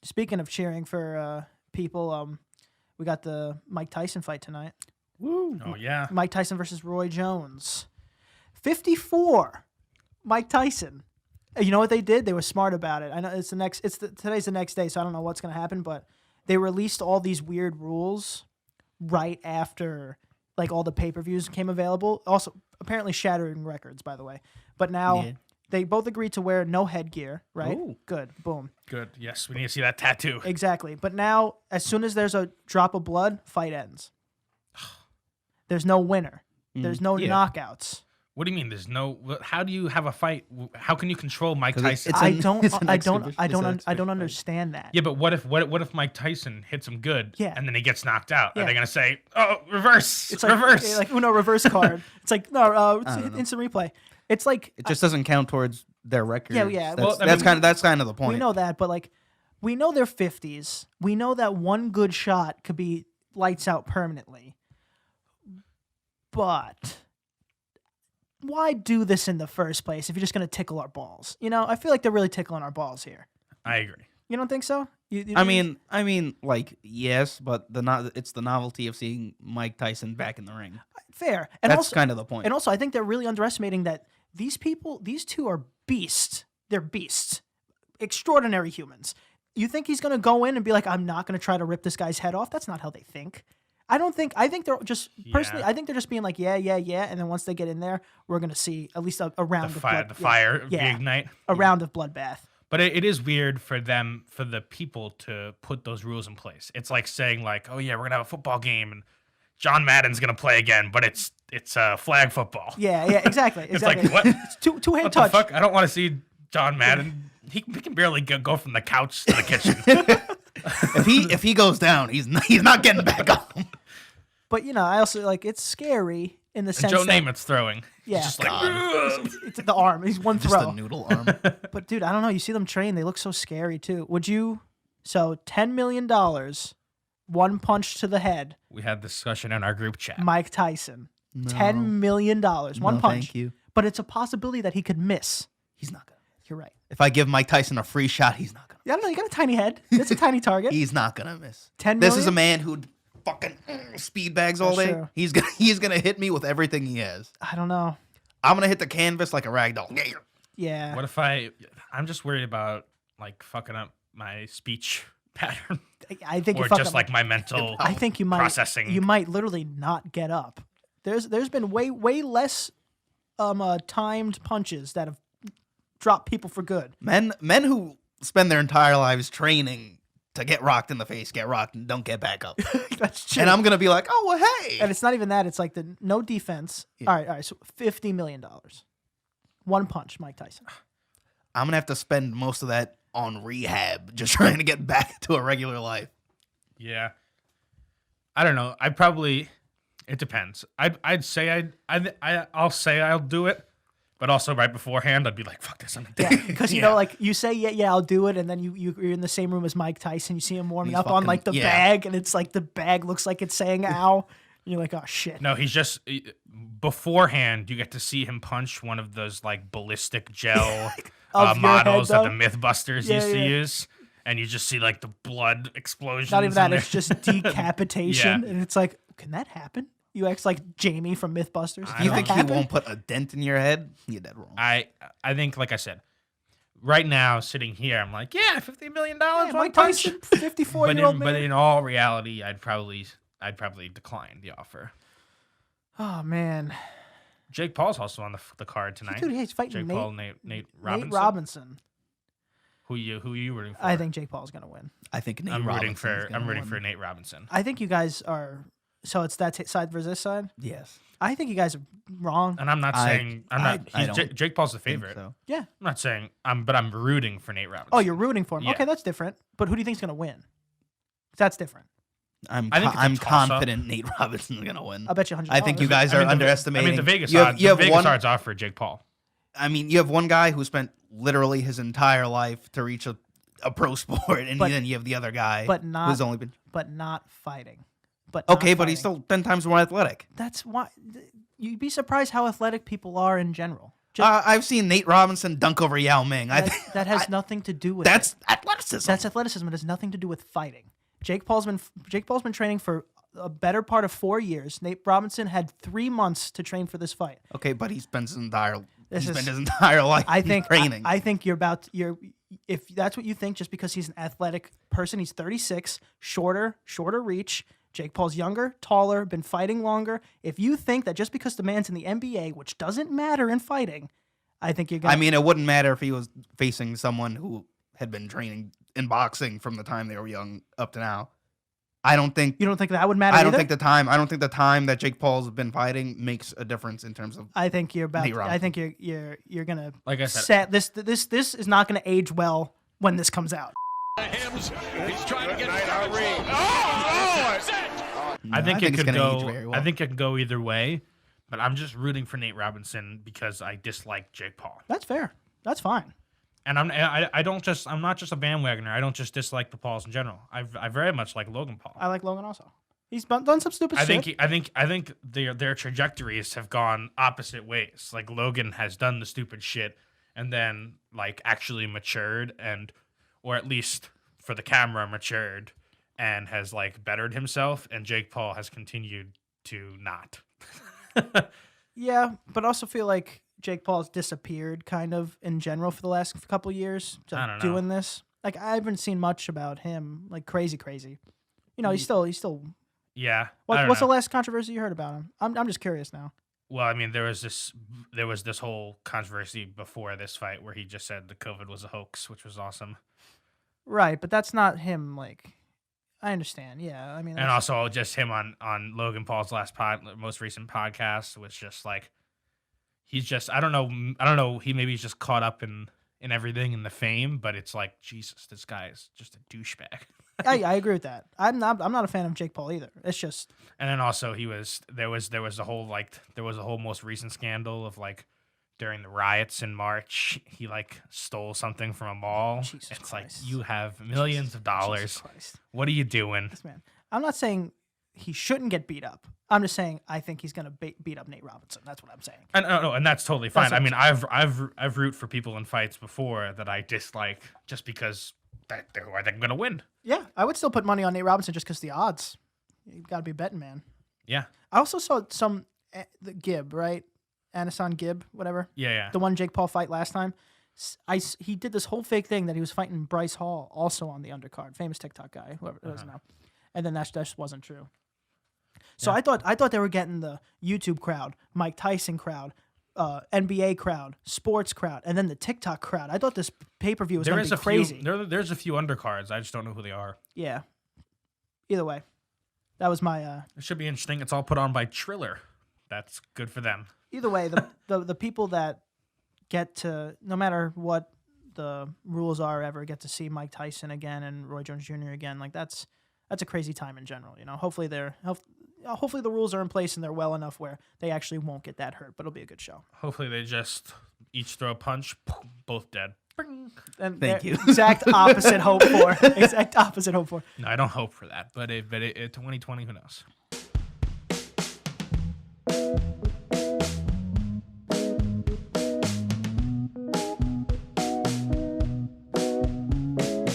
speaking of cheering for people, we got the Mike Tyson fight tonight. Woo. Oh, yeah. Mike Tyson versus Roy Jones. 54. Mike Tyson. You know what they did? They were smart about it. I know today's the next day, so I don't know what's going to happen, but they released all these weird rules right after like all the pay-per-views came available. Also, apparently shattering records, by the way. But now they both agreed to wear no headgear, right? Ooh. Good. Boom. Good. Yes, we need to see that tattoo. Exactly. But now, as soon as there's a drop of blood, fight ends. There's no winner. There's no knockouts. What do you mean? There's no. How do you have a fight? How can you control Mike Tyson? I don't understand that. Yeah, but what if Mike Tyson hits him good, and then he gets knocked out? Yeah. Are they gonna say, "Oh, reverse"? It's like reverse. like Uno reverse card. It's like no, it's instant replay. It's like it just doesn't count towards their record. Yeah. That's kind of the point. We know that, but like we know they're 50s. We know that one good shot could be lights out permanently. But why do this in the first place if you're just going to tickle our balls? You know, I feel like they're really tickling our balls here. I agree. You don't think so? I mean, like yes, but it's the novelty of seeing Mike Tyson back in the ring. Fair, and that's also, kind of the point. And also, I think they're really underestimating that these two are beasts. They're beasts, extraordinary humans. You think he's going to go in and be like, "I'm not going to try to rip this guy's head off"? That's not how they think. I think they're just personally. I think they're just being like, yeah, and then once they get in there, we're gonna see at least a round of blood. The fire reignite. A round of bloodbath. But it is weird for the people to put those rules in place. It's like saying like, oh yeah, we're gonna have a football game and John Madden's gonna play again, but it's flag football. Yeah, exactly. It's like what? It's two-hand what touch. The fuck? I don't want to see John Madden. He can barely go from the couch to the kitchen. If he goes down, he's not getting back up. But I also like it's scary in the sense Joe that Namath's throwing. Yeah, He's just like it's the arm. He's one just throw. a noodle arm. But dude, I don't know. You see them train; they look so scary too. Would you? So $10 million, one punch to the head. We had discussion in our group chat. Mike Tyson, $10 million, one punch. Thank you. But it's a possibility that he could miss. He's not gonna. You're right. If I give Mike Tyson a free shot, he's not gonna. I don't know. You got a tiny head. It's a tiny target. He's not gonna miss. 10 This million? is a man who fucking speed bags all That's day. true. He's gonna hit me with everything he has. I don't know. I'm gonna hit the canvas like a rag doll. Yeah. What if I'm just worried about like fucking up my speech pattern, I think or you're fucking just like my mental. I think you might processing. You might literally not get up. There's been way less timed punches that have dropped people for good. Men who spend their entire lives training to get rocked in the face, get rocked and don't get back up. That's true. And I'm gonna be like, oh well, hey. And it's not even that. It's like the no defense. Yeah. All right. So $50 million, one punch, Mike Tyson. I'm gonna have to spend most of that on rehab, just trying to get back to a regular life. Yeah. I don't know. It depends. I'd say I'll say I'll do it, but also right beforehand I'd be like, fuck this. Yeah, because like you say, yeah, I'll do it, and then you're in the same room as Mike Tyson. You see him warming He's up on fucking- like the yeah. bag, and it's like the bag looks like it's saying "ow." You're like, oh shit. No, he's just beforehand. You get to see him punch one of those like ballistic gel Of your models head, that the MythBusters Yeah, used to yeah. use, and you just see like the blood explosions. Not even in that. there. It's just decapitation, Yeah. and it's like, can that happen? You act like Jamie from MythBusters. I Do you don't think know. he won't put a dent in your head? You're dead wrong. I think, like I said, right now sitting here, I'm like, yeah, $50 million, Yeah, one Mike punch. Tyson, 54-year-old But man. in all reality, I'd probably decline the offer. Oh man, Jake Paul's also on the card tonight. dude, he's fighting Jake Nate, Paul, Nate Robinson. Nate Robinson. Who you rooting for? I think Jake Paul's gonna win. I think Nate I'm rooting Robinson's gonna win. for Nate Robinson. I think you guys are. So it's that side versus this side. Yes. I think you guys are wrong. And I'm not saying Jake Paul's the Think favorite. so. Yeah. I'm not saying but I'm rooting for Nate Robinson. Oh, you're rooting for him. Yeah. Okay, that's different. But who do you think's gonna win? That's different. I think it's a I'm toss-up. confident Nate Robinson's gonna win. I'll bet you $100. I think you guys are underestimating. The Vegas you have, odds. you have the Vegas one. odds are for Jake Paul. I mean, you have one guy who spent literally his entire life to reach a pro sport, and then you have the other guy who's only been. But not fighting. But But he's still 10 times more athletic. That's why you'd be surprised how athletic people are in general. I've seen Nate Robinson dunk over Yao Ming. That has nothing to do with that's athleticism. That's athleticism. It has nothing to do with fighting. Jake Paul's been training for a better part of 4 years. Nate Robinson had 3 months to train for this fight. Okay, but he spent his entire life training. I think if that's what you think, just because he's an athletic person, he's 36, shorter reach. Jake Paul's younger, taller, been fighting longer. If you think that just because the man's in the NBA, which doesn't matter in fighting, I think you're gonna. I mean, it wouldn't matter if he was facing someone who had been training in boxing from the time they were young up to now. I don't think you don't think that would matter. I don't think the time that Jake Paul's been fighting makes a difference in terms of. I think you're about. I think you're gonna. Like I said, this is not gonna age well when this comes out. He's trying to get I think it could go. I think it can go either way, but I'm just rooting for Nate Robinson because I dislike Jake Paul. That's fair. That's fine. And I'm not just a bandwagoner. I don't just dislike the Pauls in general. I very much like Logan Paul. I like Logan also. He's done some stupid shit. I think their trajectories have gone opposite ways. Like Logan has done the stupid shit and then like actually matured or at least for the camera matured and has like bettered himself, and Jake Paul has continued to not. Yeah, but also feel like Jake Paul's disappeared kind of in general for the last couple years. I don't know. Doing this. Like I haven't seen much about him. Like crazy. You know, he's still. Yeah. What's the last controversy you heard about him? I'm just curious now. Well, I mean, there was this whole controversy before this fight where he just said the COVID was a hoax, which was awesome. Right, but that's not him. Like, I understand. Yeah, I mean, and also just him on Logan Paul's most recent podcast was just like, he's just I don't know. He's just caught up in everything in the fame, but it's like Jesus, this guy is just a douchebag. I agree with that. I'm not a fan of Jake Paul either. It's just. And then also there was a whole most recent scandal of like during the riots in March, he like stole something from a mall. Jesus it's Christ. Like you have millions of dollars. What are you doing? This man. I'm not saying he shouldn't get beat up. I'm just saying I think he's gonna beat up Nate Robinson. That's what I'm saying. And that's totally fine. I mean, I've root for people in fights before that I dislike just because that they're gonna win. Yeah, I would still put money on Nate Robinson just because the odds. You got to be betting, man. Yeah. I also saw the Gibb, right? Anason Gibb, whatever. Yeah. The one Jake Paul fight last time. He did this whole fake thing that he was fighting Bryce Hall, also on the undercard, famous TikTok guy, whoever doesn't know. And then that just wasn't true. So yeah. I thought they were getting the YouTube crowd, Mike Tyson crowd, NBA crowd, sports crowd, and then the TikTok crowd. I thought this pay-per-view was going to be crazy. There's a few undercards. I just don't know who they are. Yeah. Either way, that was my. It should be interesting. It's all put on by Triller. That's good for them. Either way, the people that get to, no matter what the rules are, ever get to see Mike Tyson again and Roy Jones Jr. again, like that's a crazy time in general. You know, hopefully the rules are in place and they're well enough where they actually won't get that hurt, but it'll be a good show. Hopefully they just each throw a punch, both dead. And Thank you. Exact opposite hope for. Exact opposite hope for. No, I don't hope for that, but 2020, who knows?